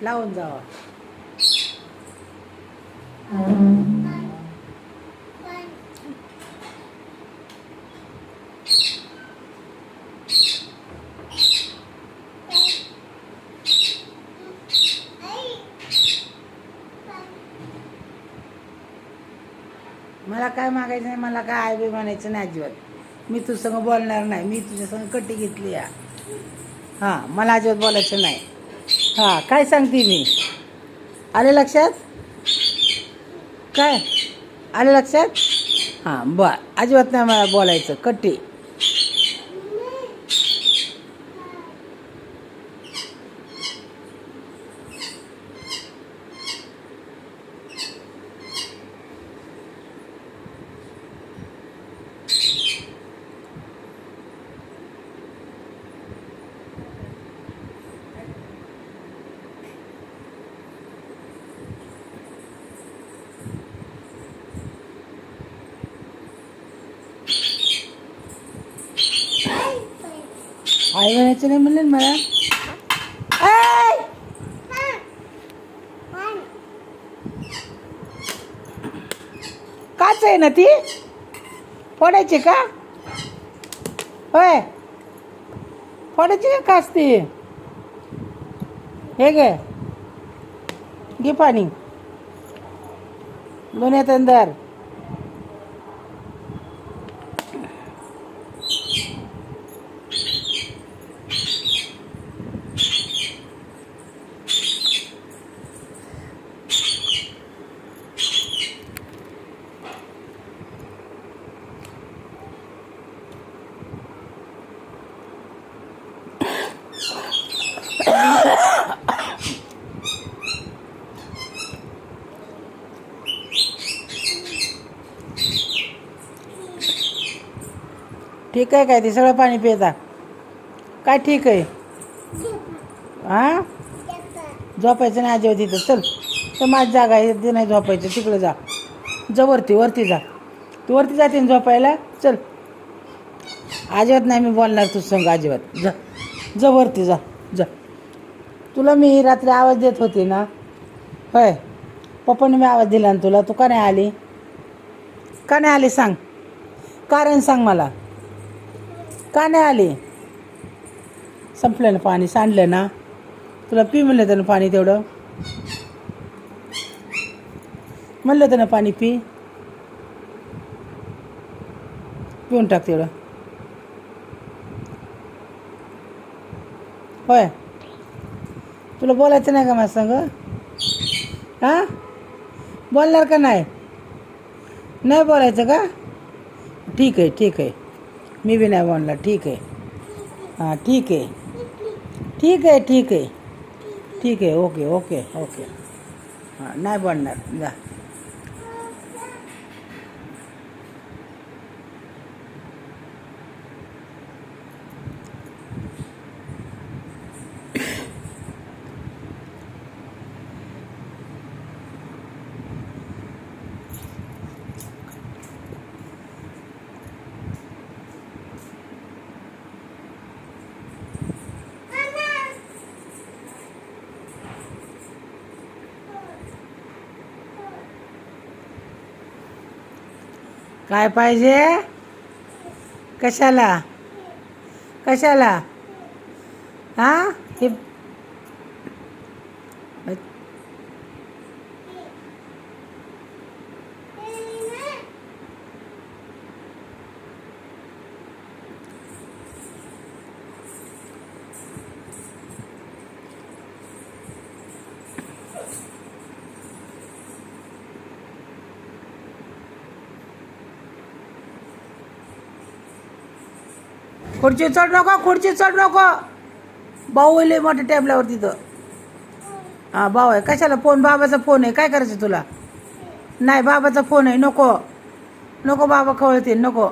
लावून जावा. मला काय मागायचं नाही, मला काय आय बी म्हणायचं नाही अजिबात. मी तुझ्यासंग बोलणार नाही, मी तुझ्यासंग कटी घेतली या. हां, मला अजिबात बोलायचं नाही. हां, काय सांगते मी? आले लक्षात? काय आले लक्षात? हां, अजिबात नाही मला बोलायचं, कटी. आई म्हणायचं नाही म्हणलं ना मला. काच आहे ना ती, फोडायची का? होय, फोडायची का काच ती? हे घे पाणी दोन्हीत अंदर. ठीक आहे काय ते सगळं पाणी पिता काय? ठीक आहे. हां, झोपायचं नाही अजिबात तिथं. चल, तर माझी जागा आहे, ते नाही झोपायचं. तिकडं जा, वरती जा. तू वरती जाते ना झोपायला. चल, अजिबात नाही मी बोलणार तुझं संग अजिबात. जा वरती जा. तुला मी रात्री आवाज देत होते ना, होय? पप्पाने मी आवाज दिला ना तुला, तू का नाही आली? का नाही आली सांग, कारण सांग मला. का नाही आली? संपलं ना पाणी, सांडलं ना तुला. पी म्हणलं होतं ना पाणी, तेवढं म्हणलं होतं ना पाणी पिऊन टाक तेवढं. होय, तुला बोलायचं नाही का माझ्या संग? हां, बोलणार का नाही? नाही बोलायचं का? ठीक आहे, मी बी नाही बोलणार. ठीक आहे. हां, ठीक आहे. ओके. हां, नाही बोलणार. जा. काय पाहिजे? कशाला? हां, हे खुर्ची चढ नको. भाऊ लय मोठ्या टेबलावर तिथं. हां, भाऊ आहे. कशाला फोन? बाबाचा फोन आहे. काय करायचं तुला? नाही, बाबाचा फोन आहे. नको बाबा खवळतील. नको,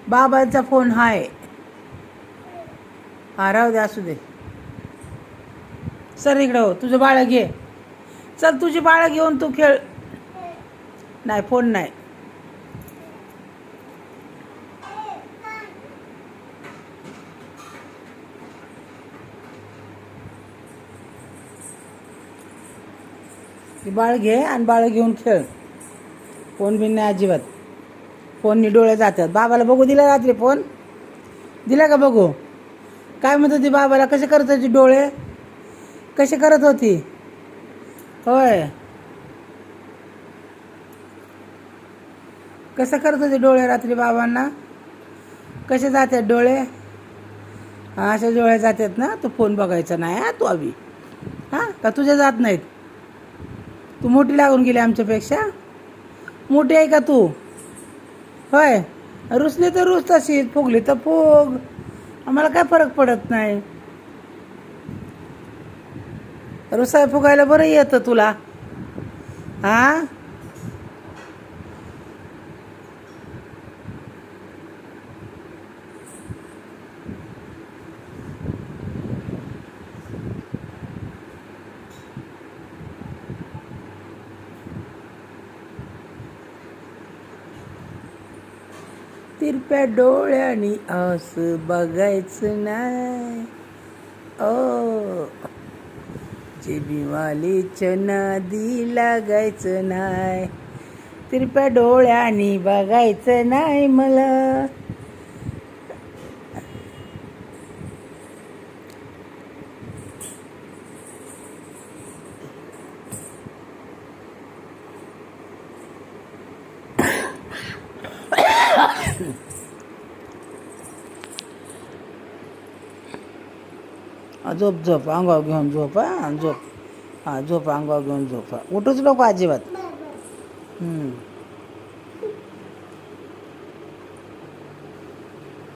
बाबाचा फोन आहे. हां, राहू दे, असू दे. सर इकडं हो, तुझं बाळ घे. चल, तुझी बाळ घेऊन तू खेळ. नाही, फोन नाही. की बाळ घे आणि बाळ घेऊन खेळ. फोन बिन नाही अजिबात. फोननी डोळे जातात. बाबाला बघू दिला रात्री फोन दिला का बघू? काय म्हणत होती बाबाला? कसे करत होती डोळे? कसे करत होती? होय, कसं करत होते डोळे रात्री बाबांना? कसे जातात डोळे? हां, असे डोळे जातात ना. तू फोन बघायचा नाही हा तू अभि. हां, का तुझ्या जात नाहीत? तू मोठी लागून गेली आमच्यापेक्षा? मोठी आहे का तू? होय, रुसली तर रुस तशीच, फुगली तर फुग. आम्हाला काय फरक पडत नाही. रुसाय फुगायला बरं येतं तुला. हां, तिरप्या डोळ्यानी असं बघायचं नाही. ओ जेबीवालीच्या नादी लागायचं नाही. तिरप्या डोळ्यानी बघायचं नाही मला. झोप झोप, अंगावर घेऊन झोप. हां झोप. हां झोप, अंगावर घेऊन झोप. उठूच नको अजिबात.